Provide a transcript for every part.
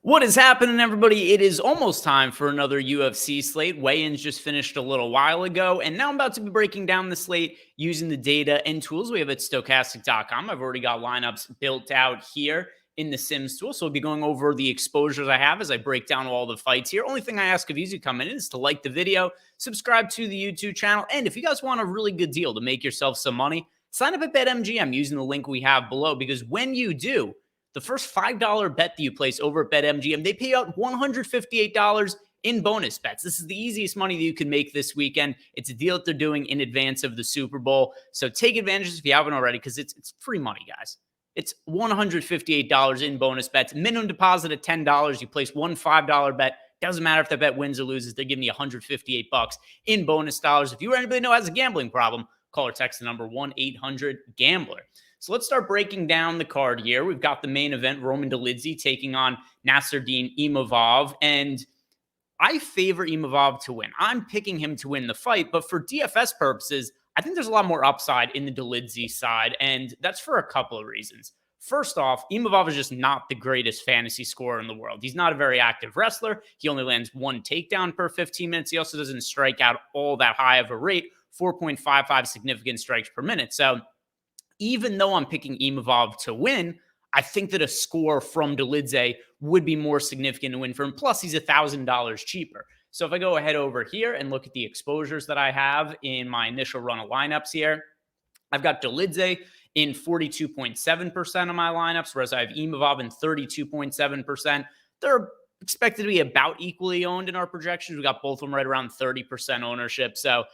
What is happening, everybody? It is almost time for another UFC slate. Weigh-ins just finished a little while ago, and now I'm about to be breaking down the slate using the data and tools we have at Stokastic.com. I've already got lineups built out here in the Sims tool, so I'll be going over the exposures I have as I break down all the fights here. Only thing I ask of you as you come in is to like the video, subscribe to the YouTube channel, and if you guys want a really good deal to make yourself some money, sign up at BetMGM using the link we have below, because when you do, the first $5 bet that you place over at BetMGM, they pay out $158 in bonus bets. This is the easiest money that you can make this weekend. It's a deal that they're doing in advance of the Super Bowl. So take advantage if you haven't already, because it's free money, guys. It's $158 in bonus bets. Minimum deposit at $10. You place one $5 bet. Doesn't matter if that bet wins or loses. They're giving you $158 in bonus dollars. If you or anybody know has a gambling problem, call or text the number 1-800-GAMBLER. So let's start breaking down the card here. We've got the main event, Roman Dolidze taking on Nassourdine Imavov, and I favor Imavov to win. I'm picking him to win the fight, but for DFS purposes, I think there's a lot more upside in the Dolidze side, and that's for a couple of reasons. First off, Imavov is just not the greatest fantasy scorer in the world. He's not a very active wrestler. He only lands one takedown per 15 minutes. He also doesn't strike out all that high of a rate, 4.55 significant strikes per minute. So even though I'm picking Imavov to win, I think that a score from Dolidze would be more significant to win for him. Plus, he's $1,000 cheaper. So if I go ahead over here and look at the exposures that I have in my initial run of lineups here, I've got Dolidze in 42.7% of my lineups, whereas I have Imavov in 32.7%. They're expected to be about equally owned in our projections. We got both of them right around 30% ownership. So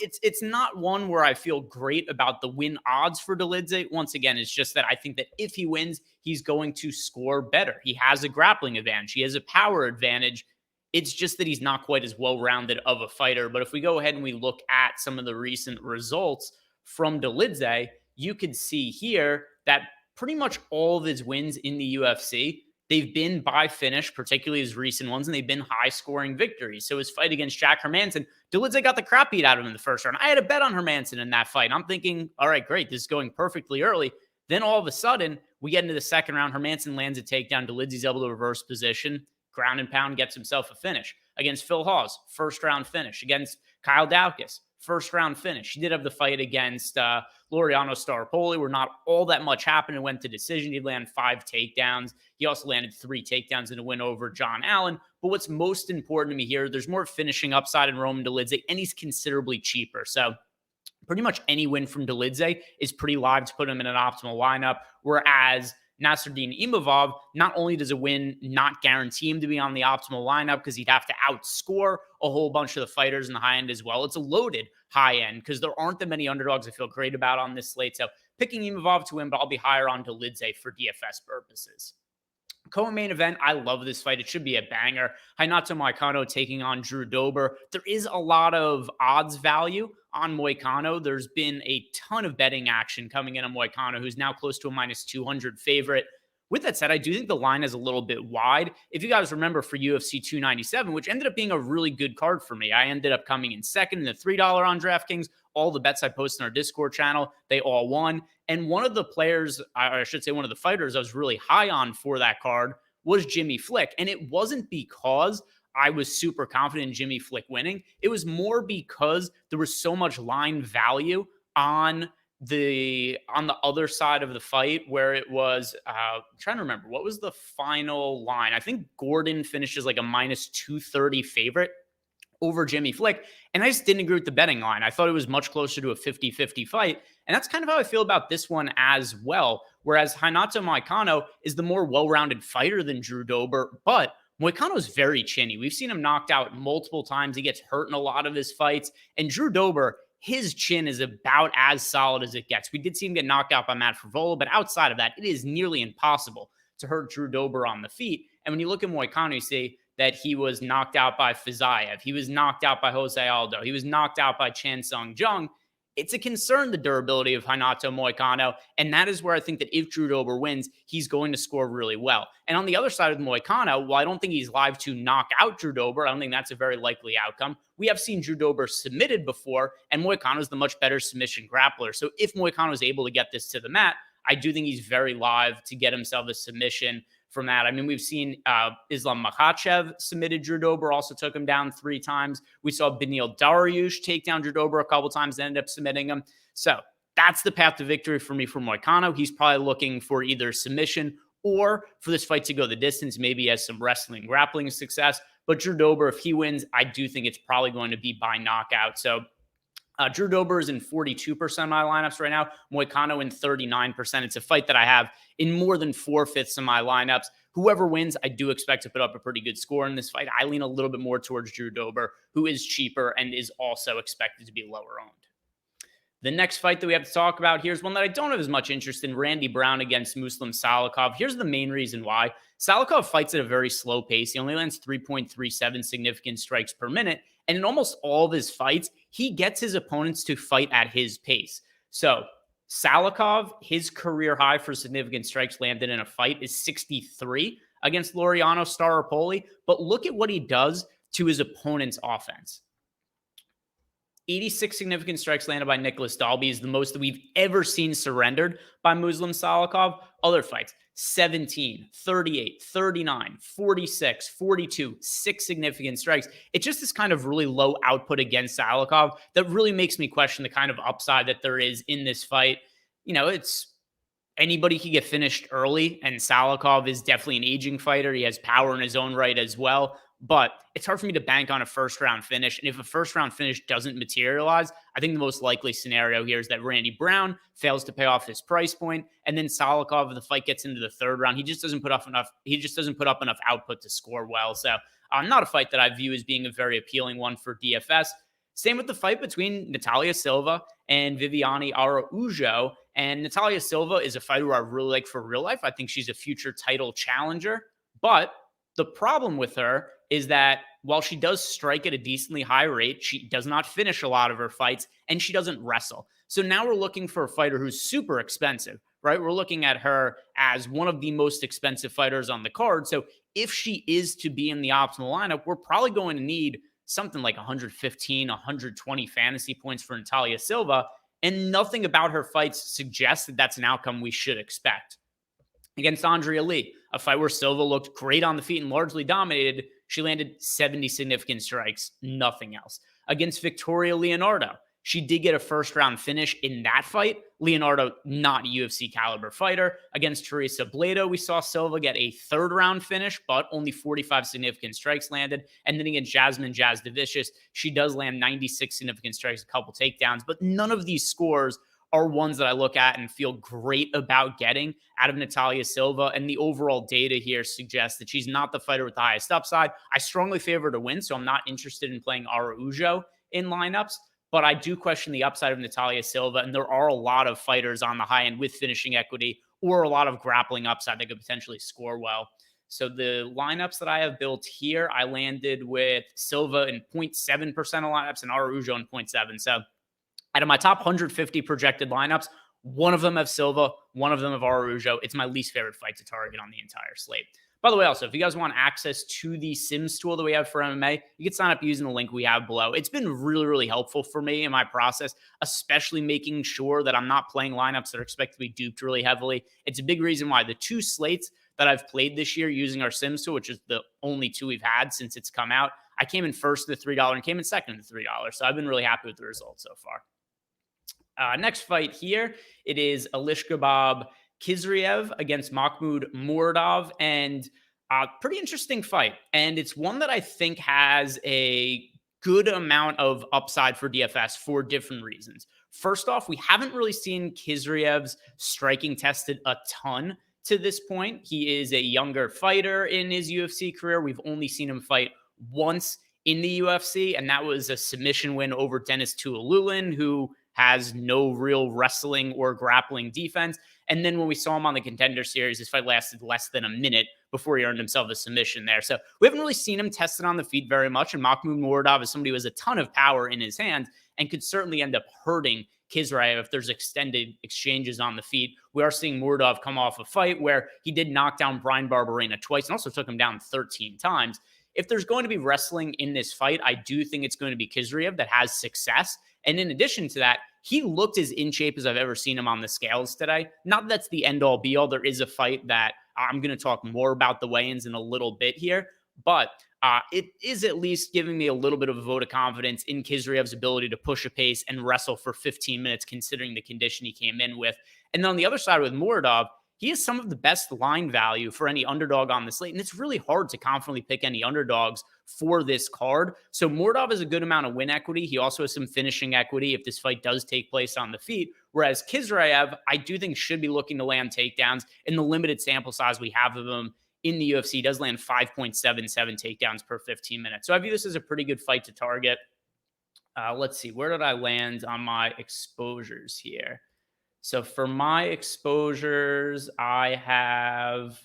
it's not one where I feel great about the win odds for Dolidze. Once again, it's just that I think that if he wins, he's going to score better. He has a grappling advantage. He has a power advantage. It's just that he's not quite as well-rounded of a fighter. But if we go ahead and we look at some of the recent results from Dolidze, you could see here that pretty much all of his wins in the UFC, they've been by finish, particularly his recent ones, and they've been high-scoring victories. So his fight against Jack Hermansson, Dolidze got the crap beat out of him in the first round. I had a bet on Hermansson in that fight. I'm thinking, all right, great, this is going perfectly early. Then all of a sudden, we get into the second round. Hermansson lands a takedown. Dolidze's able to reverse position, ground and pound, gets himself a finish. Against Phil Hawes, first-round finish. Against Kyle Daukaus, first-round finish. He did have the fight against Laureano Staropoli, where not all that much happened and went to decision. He'd land 5 takedowns. He also landed 3 takedowns in a win over John Allen. But what's most important to me here, there's more finishing upside in Roman Dolidze, and he's considerably cheaper. So pretty much any win from Dolidze is pretty live to put him in an optimal lineup, whereas Nassourdine Imavov, not only does a win not guarantee him to be on the optimal lineup because he'd have to outscore a whole bunch of the fighters in the high end as well. It's a loaded high end because there aren't that many underdogs I feel great about on this slate. So picking Imavov to win, but I'll be higher on Dolidze for DFS purposes. Co-main event, I love this fight. It should be a banger. Renato Moicano taking on Drew Dober. There is a lot of odds value on Moicano. There's been a ton of betting action coming in on Moicano, who's now close to a -200 favorite. With that said, I do think the line is a little bit wide. If you guys remember for UFC 297, which ended up being a really good card for me, I ended up coming in second in the $3 on DraftKings. All the bets I posted on our Discord channel, they all won. And one of the players, I should say one of the fighters I was really high on for that card was Jimmy Flick. And it wasn't because I was super confident in Jimmy Flick winning. It was more because there was so much line value on the other side of the fight where it was, I'm trying to remember, what was the final line? I think Gordon finishes like a -230 favorite over Jimmy Flick. And I just didn't agree with the betting line. I thought it was much closer to a 50-50 fight. And that's kind of how I feel about this one as well. Whereas Renato Moicano is the more well-rounded fighter than Drew Dober, but Moicano is very chinny. We've seen him knocked out multiple times. He gets hurt in a lot of his fights. And Drew Dober, his chin is about as solid as it gets. We did see him get knocked out by Matt Frevola, but outside of that, it is nearly impossible to hurt Drew Dober on the feet. And when you look at Moicano, you see that he was knocked out by Fiziev. He was knocked out by Jose Aldo. He was knocked out by Chan Sung Jung. It's a concern, the durability of Renato Moicano, and that is where I think that if Drew Dober wins, he's going to score really well. And on the other side of Moicano, while I don't think he's live to knock out Drew Dober, I don't think that's a very likely outcome. We have seen Drew Dober submitted before, and Moicano is the much better submission grappler. So if Moicano is able to get this to the mat, I do think he's very live to get himself a submission from that. I mean, we've seen Islam Makhachev submitted Drew Dober, also took him down 3 times. We saw Beneil Dariush take down Drew Dober a couple times, ended up submitting him. So that's the path to victory for me for Moicano. He's probably looking for either submission or for this fight to go the distance. Maybe he has some wrestling, grappling success. But Drew Dober, if he wins, I do think it's probably going to be by knockout. So Drew Dober is in 42% of my lineups right now. Moicano in 39%. It's a fight that I have in more than 4/5 of my lineups. Whoever wins, I do expect to put up a pretty good score in this fight. I lean a little bit more towards Drew Dober, who is cheaper and is also expected to be lower owned. The next fight that we have to talk about here is one that I don't have as much interest in, Randy Brown against Muslim Salikov. Here's the main reason why. Salikov fights at a very slow pace. He only lands 3.37 significant strikes per minute. And in almost all of his fights, he gets his opponents to fight at his pace. So Salikov, his career high for significant strikes landed in a fight is 63 against Laureano Staropoli. But look at what he does to his opponent's offense. 86 significant strikes landed by Nicholas Dalby is the most that we've ever seen surrendered by Muslim Salikov. Other fights, 17, 38, 39, 46, 42, 6 significant strikes. It's just this kind of really low output against Salikov that really makes me question the kind of upside that there is in this fight. You know, it's anybody can get finished early, and Salikov is definitely an aging fighter. He has power in his own right as well. But it's hard for me to bank on a first-round finish. And if a first-round finish doesn't materialize, I think the most likely scenario here is that Randy Brown fails to pay off his price point, and then Salikov, if the fight gets into the third round, he just doesn't put up enough output to score well. So not a fight that I view as being a very appealing one for DFS. Same with the fight between Natalia Silva and Viviane Araújo. And Natalia Silva is a fighter who I really like for real life. I think she's a future title challenger. But the problem with her is that while she does strike at a decently high rate, she does not finish a lot of her fights, and she doesn't wrestle. So now we're looking for a fighter who's super expensive, right? We're looking at her as one of the most expensive fighters on the card. So if she is to be in the optimal lineup, we're probably going to need something like 115, 120 fantasy points for Natalia Silva, and nothing about her fights suggests that that's an outcome we should expect. Against Andrea Lee, a fight where Silva looked great on the feet and largely dominated, she landed 70 significant strikes, nothing else. Against Victoria Leonardo, she did get a first-round finish in that fight. Leonardo, not a UFC caliber fighter. Against Teresa Blado, we saw Silva get a third-round finish, but only 45 significant strikes landed. And then against Jasmine Jasdavicius, she does land 96 significant strikes, a couple takedowns, but none of these scores are ones that I look at and feel great about getting out of Natalia Silva. And the overall data here suggests that she's not the fighter with the highest upside. I strongly favor her to win, so I'm not interested in playing Araújo in lineups. But I do question the upside of Natalia Silva, and there are a lot of fighters on the high end with finishing equity or a lot of grappling upside that could potentially score well. So the lineups that I have built here, I landed with Silva in 0.7% of lineups and Araújo in 0.7%. So out of my top 150 projected lineups, one of them have Silva, one of them have Araújo. It's my least favorite fight to target on the entire slate. By the way, also, if you guys want access to the Sims tool that we have for MMA, you can sign up using the link we have below. It's been really, really helpful for me in my process, especially making sure that I'm not playing lineups that are expected to be duped really heavily. It's a big reason why the 2 slates that I've played this year using our Sims tool, which is the only 2 we've had since it's come out, I came in first to the $3 and came in second to the $3. So I've been really happy with the results so far. Next fight here, it is Alishkabab Khizriev against Mahmoud Muradov, and pretty interesting fight. And it's one that I think has a good amount of upside for DFS for different reasons. First off, we haven't really seen Khizriev's striking tested a ton to this point. He is a younger fighter in his UFC career. We've only seen him fight once in the UFC, and that was a submission win over Dennis Tuolulin, who has no real wrestling or grappling defense. And then when we saw him on the Contender Series, his fight lasted less than a minute before he earned himself a submission there. So we haven't really seen him tested on the feet very much. And Mahmoud Muradov is somebody who has a ton of power in his hands and could certainly end up hurting Khizriev if there's extended exchanges on the feet. We are seeing Muradov come off a fight where he did knock down Brian Barberena twice and also took him down 13 times. If there's going to be wrestling in this fight, I do think it's going to be Khizriev that has success. And in addition to that, he looked as in shape as I've ever seen him on the scales today. Not that that's the end-all be-all. There is a fight that I'm going to talk more about the weigh-ins in a little bit here, but it is at least giving me a little bit of a vote of confidence in Khizriev's ability to push a pace and wrestle for 15 minutes, considering the condition he came in with. And then on the other side with Muradov, he has some of the best line value for any underdog on the slate, and it's really hard to confidently pick any underdogs for this card. So Muradov has a good amount of win equity. He also has some finishing equity if this fight does take place on the feet, whereas Khizriev, I do think, should be looking to land takedowns. In the limited sample size we have of him in the UFC, he does land 5.77 takedowns per 15 minutes. So I view this as a pretty good fight to target. Let's see, where did I land on my exposures here? So for my exposures, I have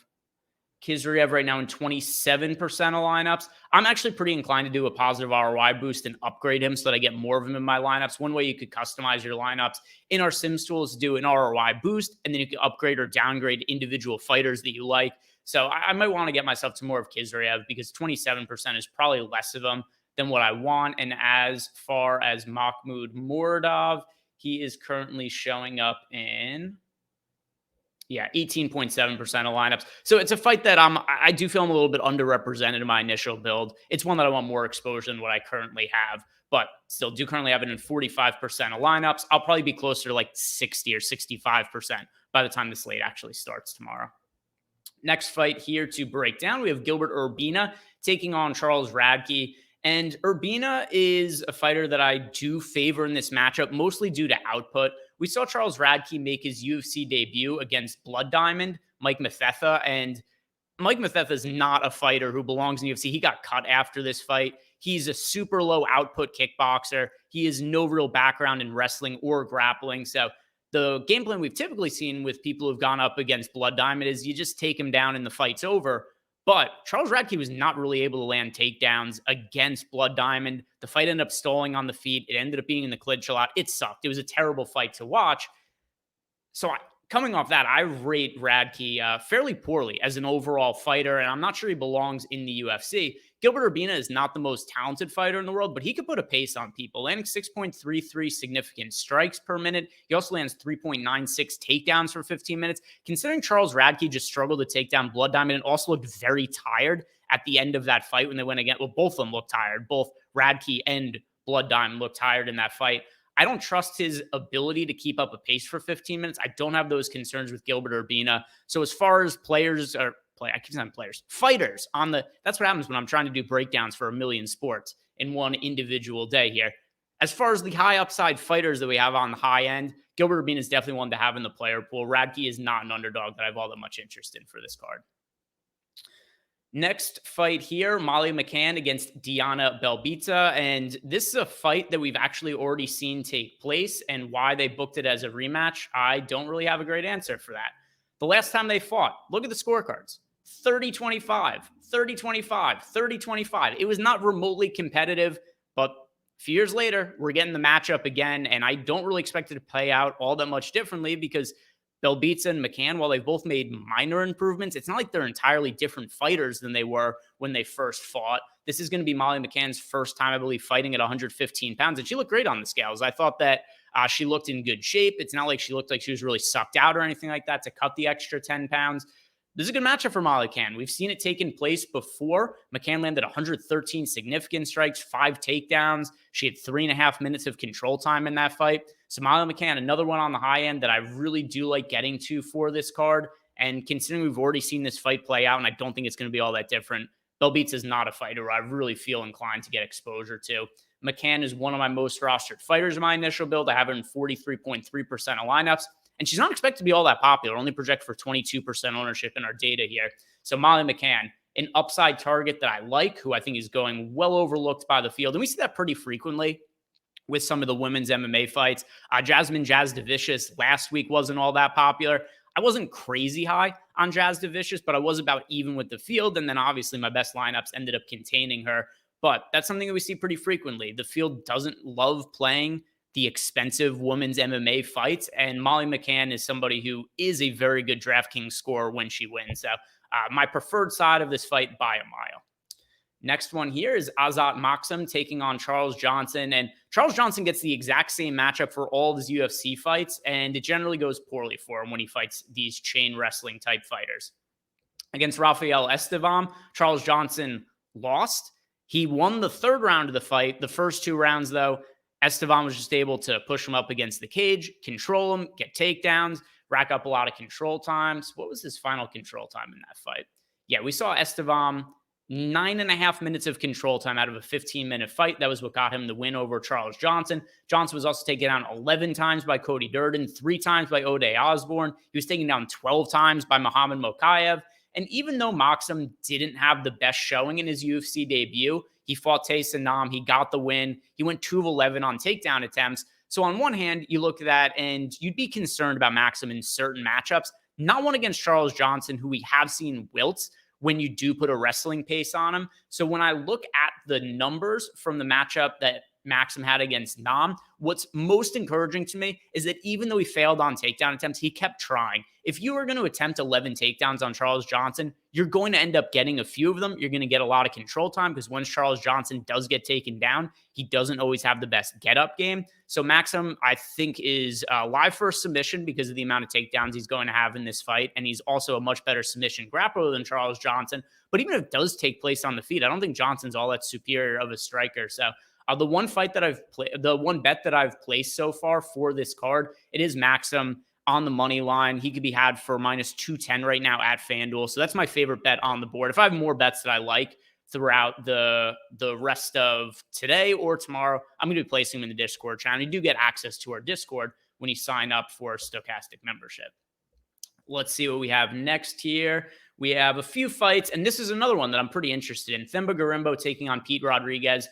Khizriev right now in 27% of lineups. I'm actually pretty inclined to do a positive ROI boost and upgrade him so that I get more of him in my lineups. One way you could customize your lineups in our Sims tool is do an ROI boost, and then you can upgrade or downgrade individual fighters that you like. So I might want to get myself to more of Khizriev because 27% is probably less of him than what I want. And as far as Mahmoud Muradov, he is currently showing up in 18.7% of lineups. So it's a fight that I do feel I'm a little bit underrepresented in my initial build. It's one that I want more exposure than what I currently have, but still do currently have it in 45% of lineups. I'll probably be closer to like 60 or 65% by the time the slate actually starts tomorrow. Next fight here to break down, we have Gilbert Urbina taking on Charles Radkey. And Urbina is a fighter that I do favor in this matchup, mostly due to output. We saw Charles Radkey make his UFC debut against Blood Diamond, Mike Mathetha, and Mike Mathetha is not a fighter who belongs in UFC. He got cut after this fight. He's a super low output kickboxer. He has no real background in wrestling or grappling. So the game plan we've typically seen with people who've gone up against Blood Diamond is you just take him down and the fight's over. But Charles Radkey was not really able to land takedowns against Blood Diamond. The fight ended up stalling on the feet. It ended up being in the clinch a lot. It sucked. It was a terrible fight to watch. So coming off that, I rate Radkey fairly poorly as an overall fighter, and I'm not sure he belongs in the UFC. Gilbert Urbina is not the most talented fighter in the world, but he could put a pace on people, landing 6.33 significant strikes per minute. He also lands 3.96 takedowns for 15 minutes. Considering Charles Radkey just struggled to take down Blood Diamond and also looked very tired at the end of that fight when they went again. Well, both of them looked tired. Both Radkey and Blood Diamond looked tired in that fight. I don't trust his ability to keep up a pace for 15 minutes. I don't have those concerns with Gilbert Urbina. So as far as fighters on that's what happens when I'm trying to do breakdowns for a million sports in one individual day here. As far as the high upside fighters that we have on the high end, Gilbert Urbina is definitely one to have in the player pool. Radkey is not an underdog that I have all that much interest in for this card. Next fight here, Molly McCann against Diana Belbita. And this is a fight that we've actually already seen take place, and why they booked it as a rematch, I don't really have a great answer for that. The last time they fought, look at the scorecards. 30-25, 30-25, 30-25. It was not remotely competitive, but a few years later, we're getting the matchup again, and I don't really expect it to play out all that much differently because Belbita and McCann, while they've both made minor improvements, it's not like they're entirely different fighters than they were when they first fought. This is going to be Molly McCann's first time, I believe, fighting at 115 pounds, and she looked great on the scales. I thought that she looked in good shape. It's not like she looked like she was really sucked out or anything like that to cut the extra 10 pounds. This is a good matchup for Molly McCann. We've seen it taking place before. McCann landed 113 significant strikes, 5 takedowns. She had 3.5 minutes of control time in that fight. So Molly McCann, another one on the high end that I really do like getting to for this card. And considering we've already seen this fight play out, and I don't think it's going to be all that different, Belbita is not a fighter who I really feel inclined to get exposure to. McCann is one of my most rostered fighters in my initial build. I have her in 43.3% of lineups. And she's not expected to be all that popular, only projected for 22% ownership in our data here. So Molly McCann, an upside target that I like, who I think is going well overlooked by the field. And we see that pretty frequently with some of the women's MMA fights. Jasmine Jasdavicius last week wasn't all that popular. I wasn't crazy high on Jasdavicius, but I was about even with the field. And then obviously my best lineups ended up containing her. But that's something that we see pretty frequently. The field doesn't love playing the expensive women's MMA fights, and Molly McCann is somebody who is a very good DraftKings scorer when she wins. So my preferred side of this fight by a mile. Next one here is Azat Moxum taking on Charles Johnson, and Charles Johnson gets the exact same matchup for all of his UFC fights, and it generally goes poorly for him when he fights these chain wrestling type fighters. against Rafael Estevam. Charles Johnson lost. He won the third round of the fight. The first two rounds, though, Estevam was just able to push him up against the cage, control him, get takedowns, rack up a lot of control times. What was his final control time in that fight? Yeah, we saw Estevam 9.5 minutes of control time out of a 15-minute fight. That was what got him the win over Charles Johnson. Johnson was also taken down 11 times by Cody Durden, 3 times by Ode Osborne. He was taken down 12 times by Muhammad Mokaev. And even though Moxum didn't have the best showing in his UFC debut, he fought Tayson Nam. He got the win. He went 2 of 11 on takedown attempts. So on one hand, you look at that and you'd be concerned about Moxum in certain matchups. Not one against Charles Johnson, who we have seen wilt when you do put a wrestling pace on him. So when I look at the numbers from the matchup that Moxum had against Nam, what's most encouraging to me is that even though he failed on takedown attempts, he kept trying. If you were going to attempt 11 takedowns on Charles Johnson, you're going to end up getting a few of them. You're going to get a lot of control time because once Charles Johnson does get taken down, he doesn't always have the best get-up game. So Moxum, I think, is live for a submission because of the amount of takedowns he's going to have in this fight. And he's also a much better submission grappler than Charles Johnson. But even if it does take place on the feet, I don't think Johnson's all that superior of a striker. So the one fight that I've played, the one bet that I've placed so far for this card, it is Moxum on the money line. He could be had for minus 210 right now at FanDuel. So that's my favorite bet on the board. If I have more bets that I like throughout the rest of today or tomorrow, I'm going to be placing them in the Discord channel. You do get access to our Discord when you sign up for Stochastic membership. Let's see what we have next here. We have a few fights, and this is another one that I'm pretty interested in. Themba Gorimbo taking on Pete Rodriguez.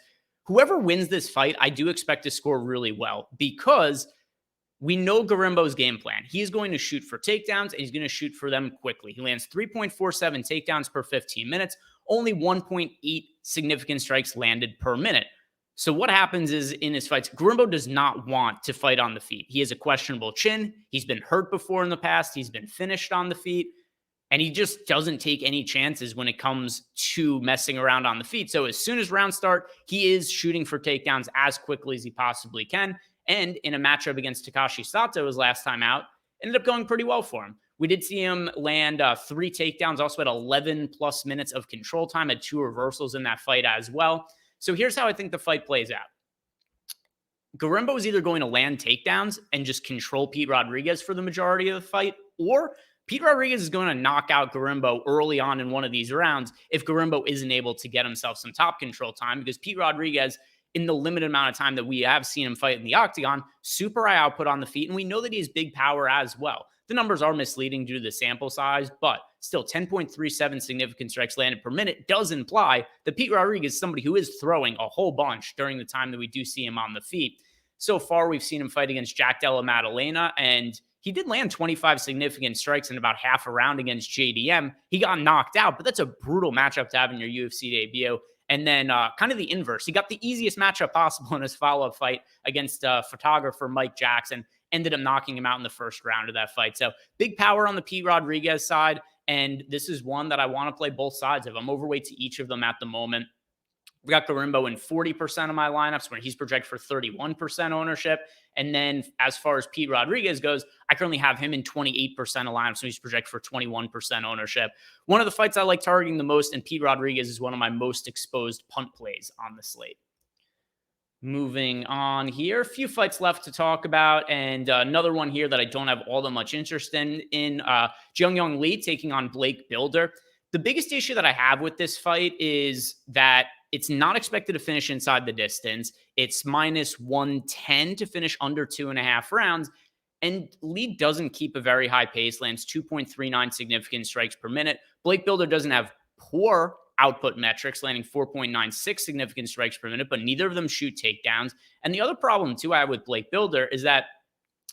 Whoever wins this fight, I do expect to score really well because we know Gorimbo's game plan. He's going to shoot for takedowns, and he's going to shoot for them quickly. He lands 3.47 takedowns per 15 minutes, only 1.8 significant strikes landed per minute. So what happens is in his fights, Gorimbo does not want to fight on the feet. He has a questionable chin. He's been hurt before in the past. He's been finished on the feet. And he just doesn't take any chances when it comes to messing around on the feet. So as soon as rounds start, he is shooting for takedowns as quickly as he possibly can. And in a matchup against Takashi Sato his last time out, ended up going pretty well for him. We did see him land 3 takedowns, also had 11 plus minutes of control time, had 2 reversals in that fight as well. So here's how I think the fight plays out. Gorimbo is either going to land takedowns and just control Pete Rodriguez for the majority of the fight, or Pete Rodriguez is going to knock out Gorimbo early on in one of these rounds if Gorimbo isn't able to get himself some top control time, because Pete Rodriguez, in the limited amount of time that we have seen him fight in the octagon, super high output on the feet, and we know that he has big power as well. The numbers are misleading due to the sample size, but still 10.37 significant strikes landed per minute does imply that Pete Rodriguez is somebody who is throwing a whole bunch during the time that we do see him on the feet. So far, we've seen him fight against Jack Della Maddalena, and he did land 25 significant strikes in about half a round against JDM. He got knocked out, but that's a brutal matchup to have in your UFC debut. And then kind of the inverse. He got the easiest matchup possible in his follow-up fight against photographer Mike Jackson. Ended up knocking him out in the first round of that fight. So big power on the Pete Rodriguez side. And this is one that I want to play both sides of. I'm overweight to each of them at the moment. We got Gorimbo in 40% of my lineups where he's projected for 31% ownership. And then as far as Pete Rodriguez goes, I currently have him in 28% of lineups, so he's projected for 21% ownership. One of the fights I like targeting the most, and Pete Rodriguez is one of my most exposed punt plays on the slate. Moving on here, a few fights left to talk about, and another one here that I don't have all that much interest in Jung-Young Lee taking on Blake Bilder. The biggest issue that I have with this fight is that it's not expected to finish inside the distance. It's minus 110 to finish under 2.5 rounds. And Lee doesn't keep a very high pace, lands 2.39 significant strikes per minute. Blake Bilder doesn't have poor output metrics, landing 4.96 significant strikes per minute, but neither of them shoot takedowns. And the other problem, too, I have with Blake Bilder is that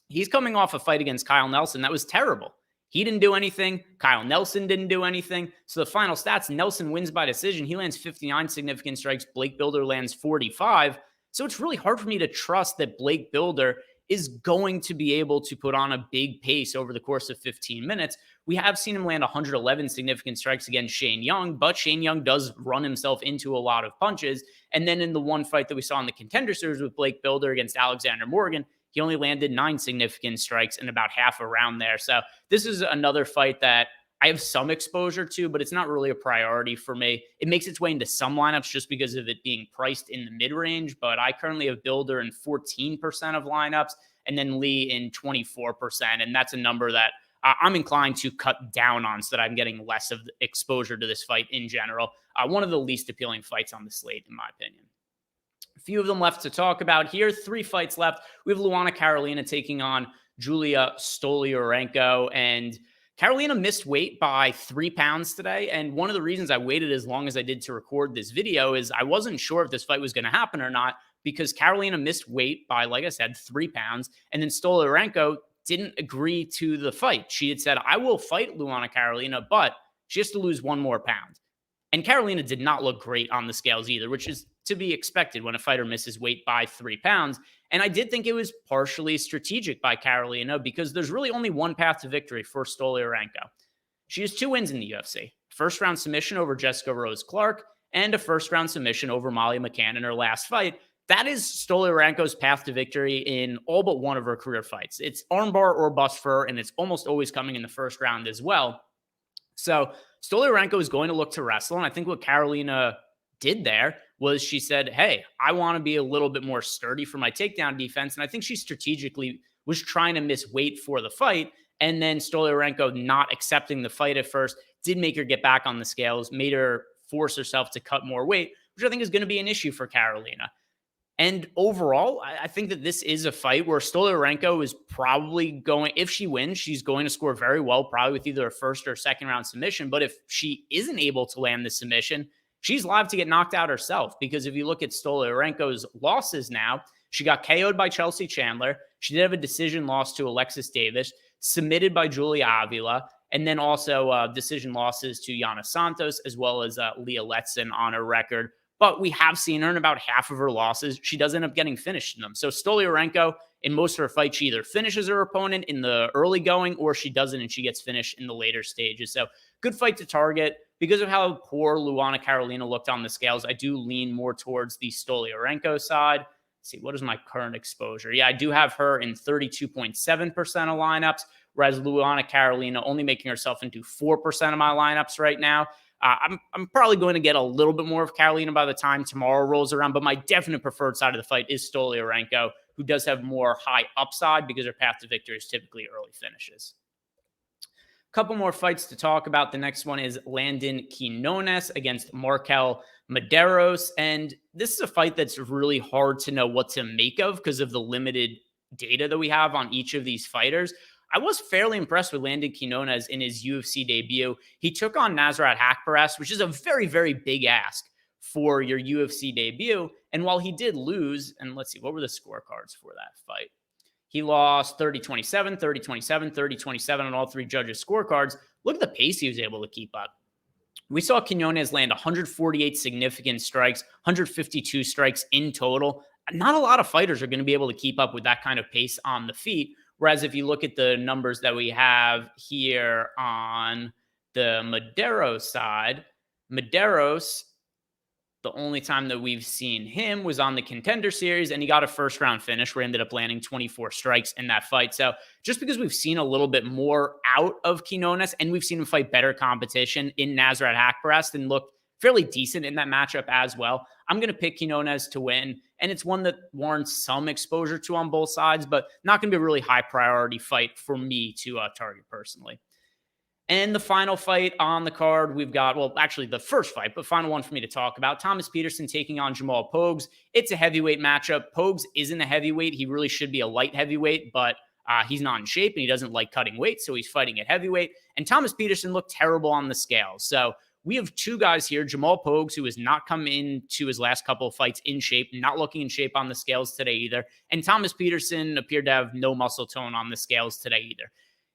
he's coming off a fight against Kyle Nelson that was terrible. He didn't do anything. Kyle Nelson didn't do anything. So the final stats, Nelson wins by decision. He lands 59 significant strikes. Blake Bilder lands 45. So it's really hard for me to trust that Blake Bilder is going to be able to put on a big pace over the course of 15 minutes. We have seen him land 111 significant strikes against Shane Young, but Shane Young does run himself into a lot of punches. And then in the one fight that we saw in the Contender Series with Blake Bilder against Alexander Morgan, he only landed 9 significant strikes in about half a round there. So this is another fight that I have some exposure to, but it's not really a priority for me. It makes its way into some lineups just because of it being priced in the mid-range, but I currently have Builder in 14% of lineups and then Lee in 24%. And that's a number that I'm inclined to cut down on so that I'm getting less of the exposure to this fight in general. One of the least appealing fights on the slate, in my opinion. A few of them left to talk about here. 3 fights left. We have Luana Carolina taking on Julia Stolyarenko, and Carolina missed weight by 3 pounds today. And one of the reasons I waited as long as I did to record this video is I wasn't sure if this fight was going to happen or not, because Carolina missed weight by, like I said, 3 pounds. And then Stolyarenko didn't agree to the fight. She had said, I will fight Luana Carolina, but she has to lose 1 more pound. And Carolina did not look great on the scales either, which is to be expected when a fighter misses weight by 3 pounds. And I did think it was partially strategic by Carolina because there's really only one path to victory for Stolyarenko. She has 2 wins in the UFC. First round submission over Jessica Rose Clark and a first round submission over Molly McCann in her last fight. That is Stolyarenko's path to victory in all but one of her career fights. It's armbar or bust for her, and it's almost always coming in the first round as well. So Stolyarenko is going to look to wrestle, and I think what Carolina did there was she said, hey, I want to be a little bit more sturdy for my takedown defense, and I think she strategically was trying to miss weight for the fight, and then Stolyarenko not accepting the fight at first did make her get back on the scales, made her force herself to cut more weight, which I think is going to be an issue for Carolina. And overall, I think that this is a fight where Stolyarenko is probably going, if she wins, she's going to score very well, probably with either a first or second round submission. But if she isn't able to land the submission, she's live to get knocked out herself. Because if you look at Stolyarenko's losses now, she got KO'd by Chelsea Chandler. She did have a decision loss to Alexis Davis, submitted by Julia Avila, and then also decision losses to Yana Santos, as well as Leah Letson on her record. But we have seen her in about half of her losses. She does end up getting finished in them. So Stolyarenko, in most of her fights, she either finishes her opponent in the early going or she doesn't and she gets finished in the later stages. So good fight to target. Because of how poor Luana Carolina looked on the scales, I do lean more towards the Stolyarenko side. Let's see, what is my current exposure? Yeah, I do have her in 32.7% of lineups, whereas Luana Carolina only making herself into 4% of my lineups right now. I'm probably going to get a little bit more of Carolina by the time tomorrow rolls around, but my definite preferred side of the fight is Stolyarenko, who does have more high upside because her path to victory is typically early finishes. A couple more fights to talk about. The next one is Landon Quinones against Markel Medeiros, and this is a fight that's really hard to know what to make of because of the limited data that we have on each of these fighters. I was fairly impressed with Landon Quinones in his UFC debut. He took on Nasrat Haqparast, which is a very, very big ask for your UFC debut. And while he did lose, and let's see, what were the scorecards for that fight? He lost 30-27, 30-27, 30-27 on all 3 judges' scorecards. Look at the pace he was able to keep up. We saw Quinones land 148 significant strikes, 152 strikes in total. Not a lot of fighters are going to be able to keep up with that kind of pace on the feet. Whereas if you look at the numbers that we have here on the Medeiros side, Medeiros, the only time that we've seen him was on the Contender Series, and he got a first-round finish where he ended up landing 24 strikes in that fight. So just because we've seen a little bit more out of Quinones, and we've seen him fight better competition in Nasrat Haqparast and look fairly decent in that matchup as well, I'm going to pick Quinones to win. And it's one that warrants some exposure to on both sides, but not going to be a really high priority fight for me to target personally. And the final fight on the card, we've got, well, actually the first fight, but final one for me to talk about, Thomas Peterson taking on Jamal Pogues. It's a heavyweight matchup. Pogues isn't a heavyweight. He really should be a light heavyweight, but he's not in shape and he doesn't like cutting weight, so he's fighting at heavyweight. And Thomas Peterson looked terrible on the scales. So we have 2 guys here, Jamal Pogues, who has not come into his last couple of fights in shape, not looking in shape on the scales today either. And Thomas Peterson appeared to have no muscle tone on the scales today either.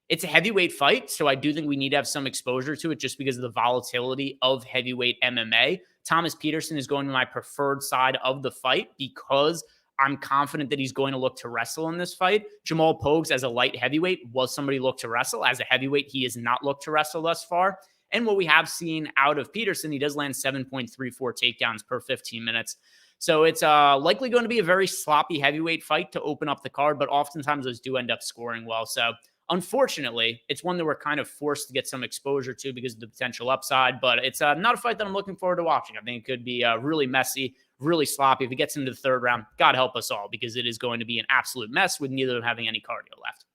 It's a heavyweight fight, so I do think we need to have some exposure to it just because of the volatility of heavyweight MMA. Thomas Peterson is going to my preferred side of the fight because I'm confident that he's going to look to wrestle in this fight. Jamal Pogues, as a light heavyweight, was somebody looked to wrestle. As a heavyweight, he has not looked to wrestle thus far. And what we have seen out of Peterson, he does land 7.34 takedowns per 15 minutes. So it's likely going to be a very sloppy heavyweight fight to open up the card, but oftentimes those do end up scoring well. So Unfortunately, it's one that we're kind of forced to get some exposure to because of the potential upside, but it's not a fight that I'm looking forward to watching. I think it could be really messy, really sloppy. If it gets into the third round, God help us all, because it is going to be an absolute mess with neither of them having any cardio left.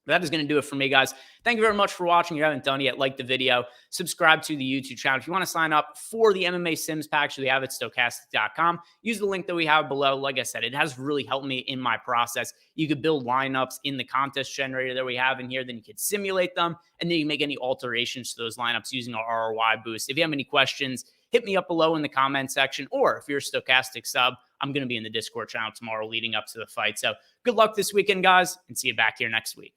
That is going to do it for me, guys. Thank you very much for watching. If you haven't done yet, like the video, subscribe to the YouTube channel. If you want to sign up for the MMA Sims pack, we have it at stokastic.com. Use the link that we have below. Like I said, it has really helped me in my process. You could build lineups in the contest generator that we have in here. Then you could simulate them, and then you can make any alterations to those lineups using our ROI boost. If you have any questions, hit me up below in the comment section, or if you're a Stokastic sub, I'm going to be in the Discord channel tomorrow leading up to the fight. So good luck this weekend, guys, and see you back here next week.